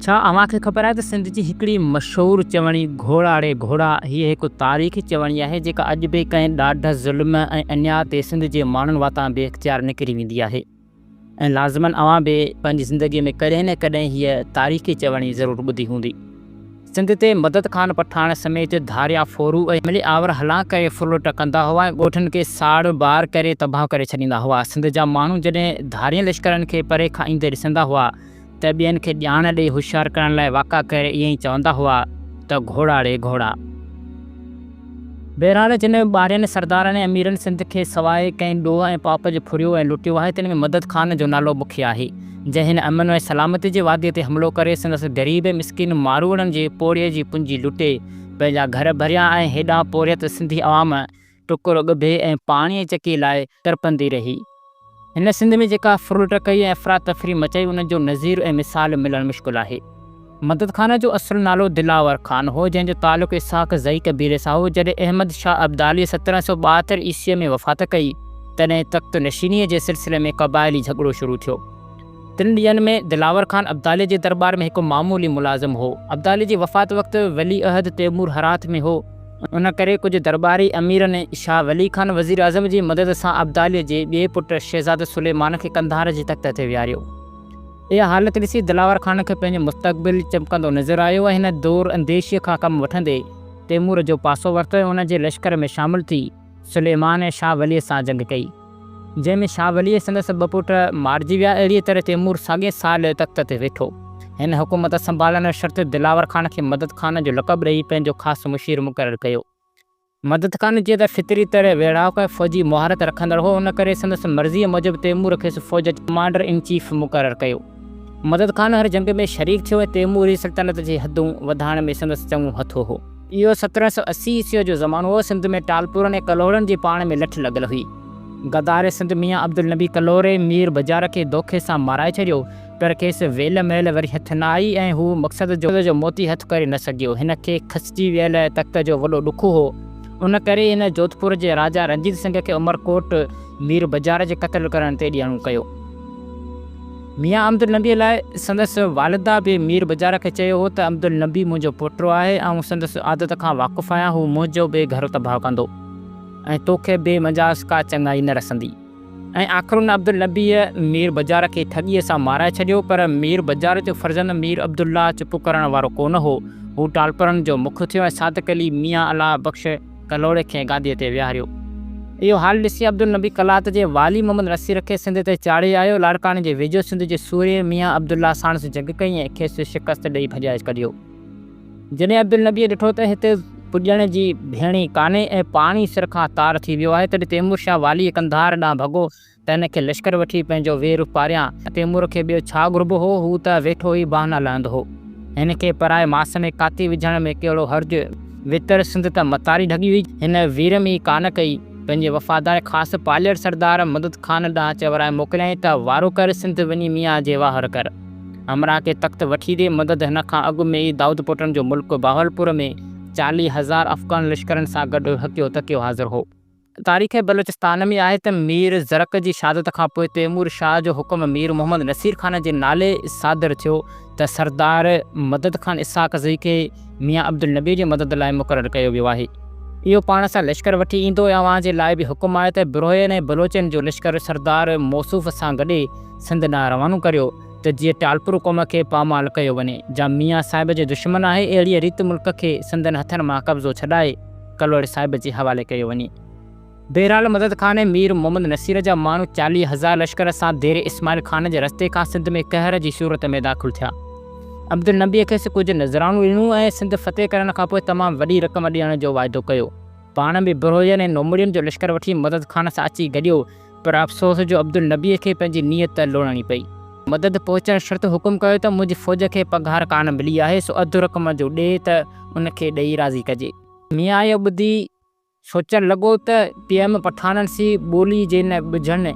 छा अव्हांखे ख़बर आहे त सिंध जी हिकिड़ी मशहूरु चवणी घोड़ा रे घोड़ा हीअ हिकु तारीख़ी चवणी आहे जेका अॼु बि कंहिं ॾाढा ज़ुल्म ऐं अन्याय ते सिंध जे माण्हुनि वातां बेइख़्तियार निकिरी वेंदी आहे ऐं लाज़िमन अव्हां बि पंहिंजी ज़िंदगीअ में कॾहिं न कॾहिं हीअ तारीख़ी चवणी ज़रूरु ॿुधी हूंदी। सिंध ते मदद ख़ान पठान समेत धारिया फोरू ऐं मिली आवर हलां करे फुलट कंदा हुआ ऐं ॻोठनि खे साड़ बार करे तबाह करे छॾींदा हुआ। सिंध जा माण्हू जॾहिं धारियनि लश्करनि खे परे खां ईंदे ॾिसंदा हुआ त ॿियनि खे ॼाण ॾेई होशियारु करण लाइ वाका करे ईअं ई चवंदा हुआ त घोड़ा रे घोड़ा। बहरहाल जिन ॿारहनि सरदारनि ऐं अमीरनि सिंध खे सवाइ कंहिं ॾोह ऐं पाप जो फुरियो ऐं लुटियो आहे तिन में मदद ख़ान जो नालो मुख्य आहे, जंहिं हिन अमन ऐं सलामती जे वादीअ ते हमिलो करे संदसि ग़रीब ऐं मिसकिन मारूड़नि जे पोड़ीअ जी पूंजी लुटे पंहिंजा घर भरिया ऐं हेॾां पोरियत सिंधी अवाम टुकुर ॻुभे ऐं पाणीअ चकी लाइ तड़पंदी रही। हिन सिंध में जेका फुरुट कई ऐं अफ़रा तफ़री मचाई उन जो नज़ीर ऐं मिसाल मिलणु मुश्किल आहे। मदद ख़ान जो असुलु नालो दिलावर ख़ान हो, जंहिंजो तालुक़ु इसहाक़ ज़ई क़बीले सां हो। जॾहिं अहमद शाह अब्दाली 1772 ईस्वीअ में वफ़ात कई तॾहिं तख़्त नशीनीअ जे सिलसिले में क़बाइली झगड़ो शुरू थियो। 3 ॾींहंनि में दिलावर ख़ान अब्दाली जे दरबार में हिकु मामूली मुलाज़िम हो। अब्दाली जी वफ़ात वक़्तु वली अहद तैमूर हरात में हो, उन करे कुझु दरबारी अमीरनि शाह वली ख़ान वज़ीर आज़म जी मदद सां अब्दालीअ जे ॿिए पुटु शहज़ाद सुलेमान खे कंधार जे तख़्त ते विहारियो। इहा हालत ॾिसी दिलावर ख़ान खे पंहिंजो मुस्तक़बिल चमकंदो नज़र आयो ऐं हिन दौर अंदेशीअ खां कमु वठंदे तैमूर जो पासो वरितो ऐं उन जे लश्कर में शामिलु थी सुलेमान ऐं शाह वलीअ सां जंग कई, जंहिंमें शाह वलीअ संदसि 2 पुट मारिजी विया। अहिड़ीअ तरह तैमूर साॻे साल तख़्त ते वेठो। हिन हुकूमत संभालण शर्त दिलावर ख़ान खे मदद ख़ान जो लक़ब ॾेई पंहिंजो ख़ासि मुशीर मुक़ररु कयो। मदद ख़ान जीअं त फितरी तरह वेढ़ाक ऐं फ़ौजी मुहारत रखंदड़ हो, उन करे संदसि मर्ज़ीअ मूजिबि तैमूर खेसि फ़ौज कमांडर इन चीफ मुक़ररु कयो। मदद ख़ान हर जंग में शरीक थियो ऐं तैमूरी सल्तनत जी हदूं वधाइण में संदसि चङो हथो हो। इहो 1780 ईस्वीअ जो ज़मानो हो। सिंध में टालपुरनि ऐं कलोड़नि जी पाण में लठ लॻल हुई। गदार सिंध मियां अब्दुल नबी कलोरे मीर बाज़ार खे दोखे सां माराए छॾियो, पर खेसि वेल महल वरी हथु न आई ऐं हू मक़सद जो मोती हथु करे न सघियो। हिन खे खसिजी वियल तख़्त जो वॾो ॾुखु हो, उन करे हिन जोधपुर जे राजा रंजीत सिंह खे उमरकोट मीर बाज़ार जे क़त्ल करण ते ॾियणो कयो। मियां अब्दुल नबीअ लाइ संदसि वालिदा बि मीर बाज़ार खे चयो हो त अब्दुल नबी मुंहिंजो पुटु आहे ऐं संदसि आदत खां वाक़ुफ़ु आहियां, हू मुंहिंजो बि घर तबाह कंदो ऐं तोखे बे मजाज़ का चङाई न रसंदी। ऐं आख़िर अब्दुल नबीअ मीर बाज़ार खे ठॻीअ सां माराए छॾियो, पर मीर बाज़ार जो फर्ज़ंद मीर अब्दुल्ला चुप करण वारो कोन हो। हू टालपुरनि जो मुखु थियो ऐं सादिक़ अली मियां अला बख़्श कलोड़े खे गादीअ ते विहारियो। इहो हाल ॾिसी अब्दुल नबी कलात जे वाली मोहम्मद नसीर खे सिंध ते चाढ़े आयो। लाड़काने जे वेझो सिंध जे सूरे मियां अब्दुल्ला साणसि जंग कई ऐं खेसि शिकस्त ॾेई भॼाए कढियो। जॾहिं अब्दुल नबीअ ॾिठो त हिते पुॼण जी भेणी कान्हे ऐं पाणी सिर खां तार थी वियो आहे, तॾहिं तैमूर शाह वाली कंधार ॾांहुं भॻो त हिन खे लश्कर वठी पंहिंजो वेर पारियां। तैमूर खे ॿियो छा घुरिबो हो, हू त वेठो ई बहाना लहंदो हो। हिन खे पराए मास में काती विझण में कहिड़ो हर्ज, वितर सिंध त मतारी ढॻी हुई। हिन वीरमी कान कई, पंहिंजे वफ़ादार ख़ासि पालियल सरदार मदद ख़ान ॾांहुं चवराए मोकिलियईं त वारो कर सिंध वञी मियां जे वाहर कर, हमरा खे तख़्त वठी ॾे। मदद हिन खां अॻु में ई दाऊद पुटनि जो मुल्क बावलपुर में 40,000 अफ़गान लश्करनि सां गॾु हकियो तकियो हाज़िर हो। तारीख़ बलोचिस्तान में आहे त मीर ज़रक जी शहादत खां पोइ तैमूर शाह जो हुकुम मीर मोहम्मद नसीर ख़ान जे नाले सादर थियो त सरदार मदद ख़ान इसहाक़ ज़ई खे मियां अब्दुल नबी जी मदद लाइ मुक़ररु कयो वियो आहे। इहो पाण सां लश्कर वठी ईंदो ऐं अव्हां जे लाइ बि हुकुम आहे त बिरोयन ऐं बलोचनि जो लश्कर सरदार मौसूफ़ सां गॾे सिंध ॾांहुं रवानो करियो त जीअं टालपुर क़ौम खे पामाल कयो वञे। जा मियां साहिब जे दुश्मन आहे, अहिड़ीअ रीति मुल्क खे सिंधनि हथनि मां कब्ज़ो छॾाए कलोड़े साहिब जे हवाले कयो वञे। बहरहाल मदद ख़ान ऐं मीर मोहम्मद नसीर जा माण्हू 40,000 लश्कर सां देर इस्माइल ख़ान जे रस्ते खां सिंध में कहर जी सूरत में दाख़िल थिया। अब्दुल नबीअ खेसि कुझु नज़रानूं ॾिनूं ऐं सिंध फ़तेह करण खां पोइ तमामु वॾी रक़म ॾियण जो वाइदो कयो। पाण बि बिरोयन ऐं नोमड़ियुनि जो लश्कर वठी मदद ख़ान सां अची गॾियो, पर अफ़सोस जो अब्दुल नबीअ खे पंहिंजी नीयत लोड़णी पई। मदद पहुचण शर्त हुकुम कयो त मुंहिंजी फ़ौज खे पघार कान मिली आहे, सो अधु रक़म जो ॾे त उनखे ॾेई राज़ी कजे। मियां इहो ॿुधी सोचणु लॻो त PM पठाननि सी ॿोली जे न ॿुझनि।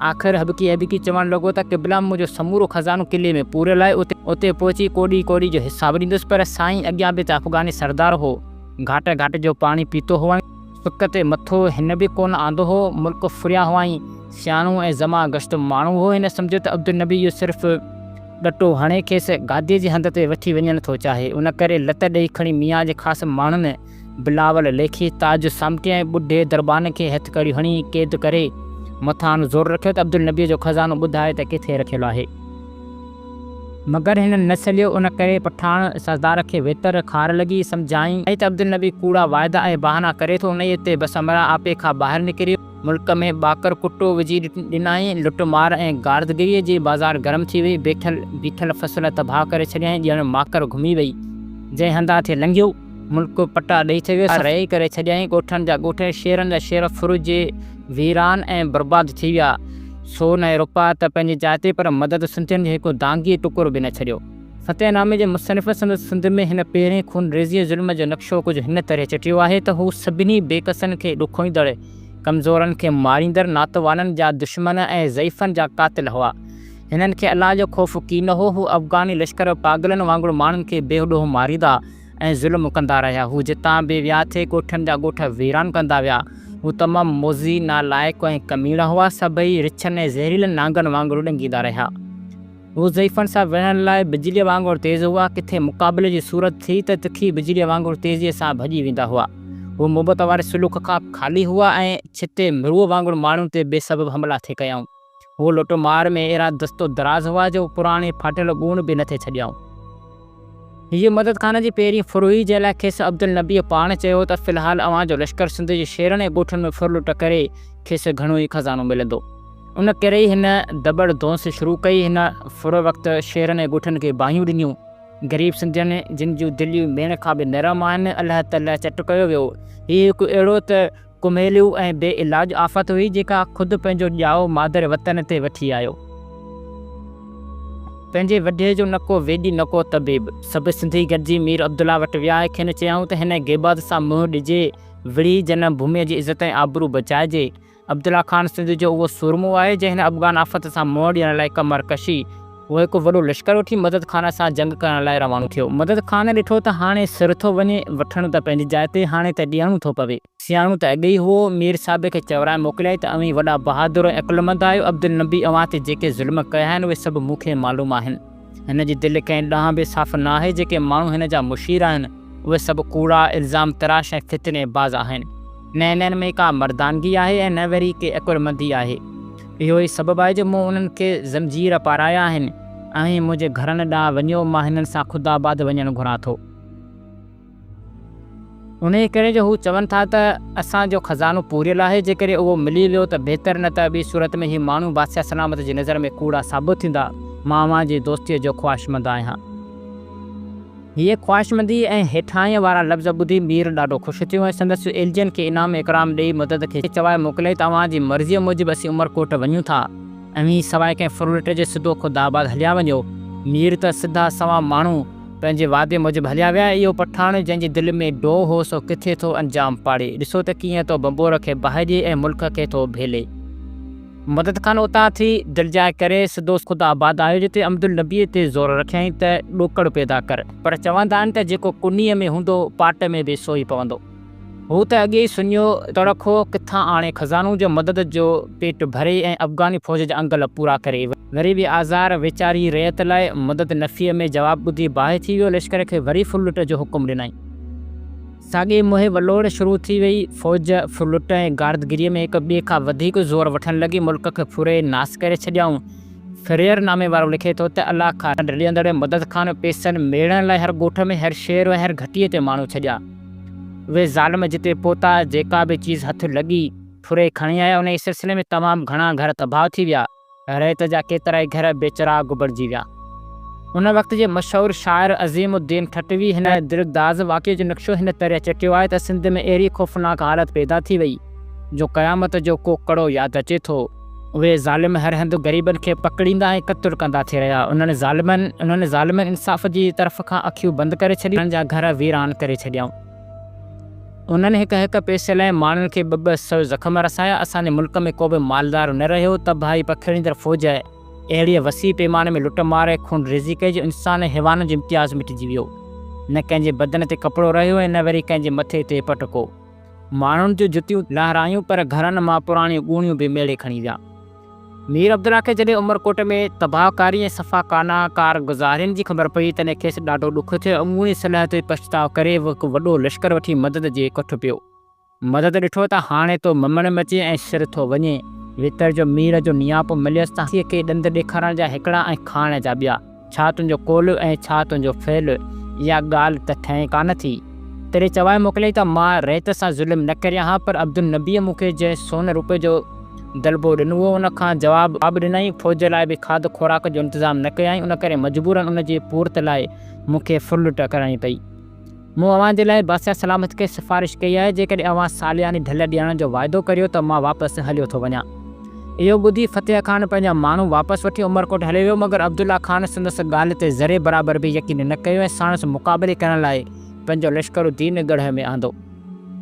आख़िर हबकी हबकी चवणु लॻो त क़िबला मुंहिंजो समूरो ख़ज़ानो किले में पूरियल आहे, उते पहुची कोड़ी कोड़ी जो हिसाबु ॾींदुसि। पर साईं अॻियां बि त अफ़गानी सरदार हो, घाट घाट जो पाणी पीतो हुआ, सुक ते मथो हिन बि कोन आंदो हो, मुल्क फुरिया हुआ, सियाणो ऐं ज़मा गश्त माण्हू हो। हिन सम्झो त अब्दुल नबी इहो सिर्फ़ु ॾटो हणे खेसि गादीअ जी हंध ते वठी वञणु थो चाहे। उन करे लत ॾेई खणी मियाँ जे ख़ासि माण्हुनि बिलावल लेखी ताज सामटी ऐं ॿुढे दरबान खे हथ कड़ी हणी क़ैद करे मथां ज़ोर रखियो त अब्दुल नबीअ जो ख़ज़ानो ॿुधाए त किथे रखियलु आहे। मगर हिन न सलियो। उन करे पठाण सरदार खे वेतर खार लॻी सम्झाईं त अब्दुल नबी कूड़ा वाइदा ऐं बहाना करे थो। उन ते बस अमरा आपे खां ॿाहिरि निकिरी मुल्क में ॿाकर कुटो विझी ॾिनाई। लुट मार ऐं गार्दगिरीअ जी बाज़ार गरम थी वई। बीठल फसल तबाह करे छॾियईं। ॼण माकर घुमी वई जंहिं हंधा थे लंघियो। मुल्क पटा ॾेई छॾियो रही करे छॾियईं। ॻोठनि जा ॻोठ शेरनि जा शेर फुरुज वीरान ऐं बर्बाद थी विया। सोन ऐं रुपा त पंहिंजी जाइ ते, पर मदद सिंधियुनि जो हिकु दांगी टुकुर बि न छॾियो। फ़तेहनामे जे मुसनिफ़ संदसि सिंध में हिन पहिरें खून रेज़ीअ ज़ुल्म जो नक्शो कुझु हिन तरह चिटियो आहे त हू सभिनी बेकसनि खे ॾुखोईंदड़, कमज़ोरनि खे मारींदड़, नातवाननि जा दुश्मन ऐं ज़ईफ़नि जा क़ातिल हुआ। हिननि खे अलाह जो ख़ौफ़ की न हो। हू अफ़गानी लश्कर पागलनि वांगुरु माण्हुनि खे बेहोॾो मारींदा ऐं ज़ुल्म कंदा रहिया। हू जितां बि विया थे ॻोठनि जा ॻोठ वीरान कंदा विया। हू तमामु मोज़ी, नालाइक़ ऐं कमीणा हुआ। सभई रिछनि ऐं ज़हरीलनि नांगनि वांगुरु ॾंगींदा रहिया। हू ज़ईफ़नि सां विढ़ण लाइ बिजलीअ वांगुरु तेज़ हुआ। किथे मुक़ाबले जी सूरत थी त तिखी बिजलीअ वांगुरु तेज़ीअ सां भॼी वेंदा हुआ। हू मुहबत वारे सुलूक खां ख़ाली हुआ ऐं छिते मिरुअ वांगुरु माण्हुनि ते बेसबब हमला थे कयाऊं। हू लुट मार में अहिड़ा दस्तो दराज़ हुआ जो पुराणे फाटियल ॻूण बि न थे छॾियाऊं। हीअ मदद खान जी पहिरीं फुरुई जंहिं लाइ खेसि अब्दुल नबीअ पाण चयो त फ़िलहालु अव्हांजो लश्कर सिंध जे शेरनि ऐं ॻोठनि में फुरलुट करे खेसि घणो ई खज़ानो मिलंदो। उन करे ई हिन दबड़ धौंस शुरू कई। हिन फुर वक़्तु शेरनि ऐं ॻोठनि खे बाहियूं ॾिनियूं। ग़रीब सिंधियुनि जिन जूं दिलियूं मेण खां बि नरम आहिनि, अलाह ताला चट कयो वियो। हीअ हिकु अहिड़ो त कुमेलियूं ऐं बेइलाज आफ़त हुई जेका ख़ुदि पंहिंजो ॼाओ मादर वतन ते वठी आयो। पंहिंजे वॾे जो न को वेॾी न को तबीब। सभु सिंधी गॾिजी मीर अब्दुल्ला वटि विया ऐं खेनि चयाऊं त हिन गेबाद सां मुंहुं ॾिजे, विड़ी जनम भूमीअ जी इज़त ऐं आबरू बचाइजे। अब्दुल्ला ख़ान सिंध जो उहो सुरमो आहे जंहिं हिन अफ़गान आफ़त सां मुंहुं ॾियण लाइ कमर कशी। उहो हिकु वॾो लश्कर वठी मदद खान सां जंग करण लाइ रवानो थियो। मदद खान ॾिठो त हाणे सिर थो वञे, वठणु त पंहिंजी जाइ ते, हाणे त ॾियणो थो पवे। सियाणो त अॻे ई हुओ। मीर साहिब खे चवराए मोकिलियाई त अव्हीं वॾा बहादुर ऐं अकुलमंद आहियो। अब्दुल नबी अव्हां ते जेके ज़ुल्म कया आहिनि उहे सभु मूंखे मालूम आहिनि। हिन जी दिलि कंहिं ॾांहुं बि साफ़ु न आहे। जेके माण्हू हिन जा मुशीर आहिनि उहे सभु कूड़ा, इल्ज़ाम तराश ऐं फितने बाज़ आहिनि। न हिननि में का मर्दानगी आहे ऐं न वरी के अकुलमंदी आहे। इहो ई सबबु आहे जो मूं उन्हनि खे ज़ंजीर पाराया आहिनि। ऐं मुंहिंजे घरनि ॾांहुं वञो, मां हिननि सां ख़ुदाबाद वञणु घुरां थो। उन करे जो हू चवनि था त असांजो ख़ज़ानो पूरियल आहे। जेकॾहिं उहो मिली वियो त बहितर, न त ॿी सूरत में हीअ माण्हू बादशाह सलामत जी नज़र में कूड़ा साबित थींदा। मां अव्हांजी दोस्तीअ जो ख़्वाहिशमंद आहियां। हीअ ख़्वाहिशमंदी ऐं हेठाईअ वारा लफ़्ज़ ॿुधी मीर ॾाढो ख़ुशि थियो ऐं संदसि एलजियन खे इनाम इकराम ॾेई मदद खे चवाए मोकिलियाई त अव्हांजी मर्ज़ीअ मूजिबि असीं उमरकोट वञूं था। ऐं सवाइ कंहिं फुरलुट जे सिधो ख़ुदाबाद हलिया वञो। मीर त सिधा सवा माण्हू पंहिंजे वादे मूजिबि हलिया विया। इहो पठाण जंहिंजी दिलि में डोह हो सो किथे थो अंजाम पाड़े। ॾिसो त कीअं तो बंबोर खे बाहि ऐं मुल्क खे थो भेले। मदद खान उतां थी दिलजाए करे सिधो ख़ुदाबाद आयो, जिते अब्दुल नबीअ ते ज़ोर रखियईं त ॾोकड़ पैदा कर। पर चवंदा आहिनि त जेको कुनीअ में हूंदो पाट में बि सोई पवंदो। हू त अॻे ई सुञो तड़खो किथां आणे ख़ज़ानो जो मदद जो पेट भरे ऐं अफ़गानी फ़ौज जा अंगल पूरा करे। वरी बि आज़ार वेचारी रयत लाइ मदद नफ़ीअ में जवाबु ॿुधी बाहि थी वियो। लश्कर खे वरी फुरलुट जो हुकुम ॾिनई। साॻी मुहे वलोड़ शुरू थी वई। फ़ौज फुरलुट ऐं गार्दगिरीअ में हिक ॿिए खां वधीक ज़ोर वठणु लॻी। मुल्क खे फुरे नास करे छॾियाऊं। फ़िरेर नामे वारो लिखे थो त अलाह खां ॾियंदड़ मदद खान पैसनि मेड़ण लाइ हर ॻोठ में, हर शहर ऐं हर घटीअ ते माण्हू छॾिया। उहे ज़ालिम जिते पहुता, जेका बि चीज़ हथ लॻी फुरे खणी आया। उन सिलसिले में तमामु घणा घर तबाह थी विया। रयत जा केतिरा ई घर बेचराग बणिजी विया। उन वक़्त जे मशहूरु शाइर अज़ीमुद्दीन ठटवी हिन दिलदाज़ वाक़िए जो नक्शो हिन तरह चटियो आहे त सिंध में अहिड़ी ख़ौफ़नाक हालत पैदा थी वई जो क़यामत जो को कड़ो यादि अचे थो। उहे ज़ालिम हर हंधि ग़रीबनि खे पकड़ींदा ऐं क़त्ल कंदा थी रहिया। उन्हनि ज़ालिमनि इंसाफ़ जी तरफ़ खां अखियूं बंदि करे छॾियूं, उन्हनि जा घर वीरान करे छॾियाऊं। उन्हनि हिक पैसे लाइ माण्हुनि खे ॿ सौ ज़ख़्म रसाया। असांजे मुल्क में को बि मालदार न रहियो। तबाही पखड़ींदड़ फ़ौज अहिड़ी वसी पैमाने में लुट मारे खून रेज़ी कई जो इंसान हैवान जो इम्तियाज़ मिटिजी वियो। न कंहिंजे बदन ते कपिड़ो रहियो ऐं न वरी कंहिंजे मथे ते पटको। माण्हुनि जूं जुतियूं लहरायूं, पर घरनि मां पुराणियूं ॻूणियूं बि मेड़े खणी विया। मीर अब्दुल्ला खे जॾहिं उमरकोट में तबाहकारी ऐं सफ़ाकाना कारगुज़ारियुनि जी ख़बर पई तॾहिं खेसि ॾाढो ॾुखु थियो। अमूरी सलाह ते पछताव करे हिकु वॾो लश्कर वठी मदद जे कठु पियो। मदद ॾिठो त हाणे तो ममण मचे ऐं सिर थो वञे। वितर जो मीर जो नियापो मिलियसि त हाथीअ खे ॾंद ॾेखारण जा हिकिड़ा ऐं खाइण जा ॿिया। छा तुंहिंजो कोल ऐं छा तुंहिंजो फैल, इहा ॻाल्हि त ठहे कान थी। तॾहिं चवाए मोकिलियईं त मां रेत सां ज़ुल्म न करियां हा, पर अब्दुल नबीअ मूंखे जंहिं सोन रुपए जो दलबो ॾिनो हुओ उन खां जवाबु ॾिनई। फ़ौज लाइ बि खाद खुराक जो इंतज़ाम न कयाई, उन करे मजबूरन उन जी पूरत लाइ मूंखे फुलट करणी पई। मूं अव्हां जे लाइ बादशाह सलामत खे सिफ़ारिश कई आहे, जेकॾहिं अव्हां सालियानी ढल ॾियण जो वाइदो करियो त मां वापसि हलियो थो वञा। इहो ॿुधी फ़तेह ख़ान पंहिंजा माण्हू वापसि वठी उमरकोट हलियो वियो, मगर अब्दुल्ला ख़ान संदसि ॻाल्हि ते ज़रे बराबरि बि यकीन न कयो ऐं साणुसि मुक़ाबले करण लाइ पंहिंजो लश्कर दीन गढ़ में आंदो।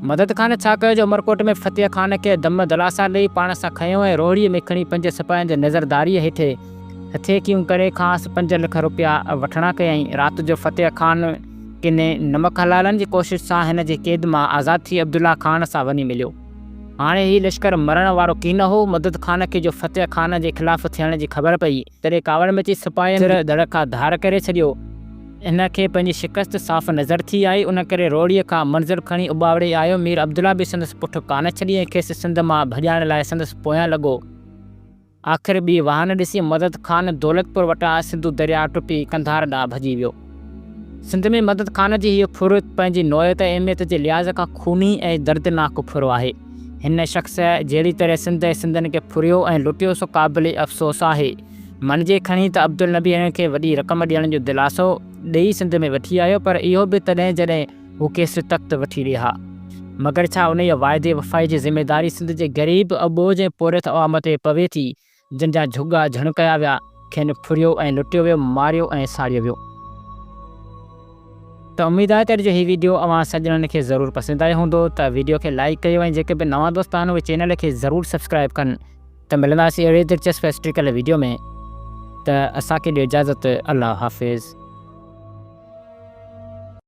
मदद ख़ान छा कयो जो उमरकोट में फ़तेह ख़ान खे दम दिलासा ॾेई पाण सां खयो ऐं रोड़ीअ में खणी 5 सिपाहियुनि जे नज़रदारीअ हेठि हथेकियूं करे खांसि 5 लख रुपया वठणा कयईं। राति जो फ़तेह ख़ान किने नमक हलालनि जी कोशिश सां हिन जे क़ैद मां आज़ादु थी अब्दुल्ला ख़ान सां वञी मिलियो। हाणे ही लश्कर मरण वारो कीन हो। मदद ख़ान खे जो फ़तेह ख़ान जे ख़िलाफ़ थियण जी ख़बर पई तॾहिं कावड़ में अची सिपाहियुनि दड़ खां धार करे छॾियो। हिन खे पंहिंजी शिकस्त साफ़ नज़र थी आई, उन करे रोड़ीअ खां मंज़र खणी उॿावड़े आयो। मीर अब्दुल्ला बि संदसि पुठि कान छॾी ऐं खेसि सिंध मां भॼाइण लाइ संदसि पोयां लॻो। आख़िर ॿी वाहन ॾिसी मदद ख़ान दौलतपुर वटां सिंधु दरिया टुपी कंधार ॾांहुं भॼी वियो। सिंध में मदद ख़ान जी हीअ फुर पंहिंजी नौयत ऐं अहमियत जे लिहाज़ खां खूनी ऐं दर्दनाक फुर आहे। हिन शख़्स जहिड़ी तरह सिंध ऐं सिंधनि खे फुरियो ऐं लुटियो सो क़ाबिल अफ़सोस आहे। मञिजे खणी त अब्दुल नबी हिन खे वॾी रक़म ॾियण जो दिलासो ॾेई सिंध में वठी आयो, पर इहो बि तॾहिं जॾहिं हू खेसि तख़्त वठी रहिया। मगर छा उन वाइदे वफ़ाई जी ज़िमेदारी सिंध जे ग़रीब अबोझ ऐं पोरित अवाम ते पवे थी, जिन जा झुॻा झण कया विया, खेनि फुरियो ऐं लुटियो वियो, मारियो ऐं साड़ियो वियो। त उमेद आहे त अॼु जो हीउ वीडियो अव्हां सॼणनि खे ज़रूरु पसंदि आयो हूंदो। त वीडियो खे लाइक कयो ऐं जेके बि नवां दोस्त आहिनि उहे चैनल खे ज़रूरु सब्सक्राइब कनि। त मिलंदासीं अहिड़े दिलचस्प हिस्ट्रिकल वीडियो में। त असांखे ॾियो इजाज़त। अल्लाह हाफ़िज़।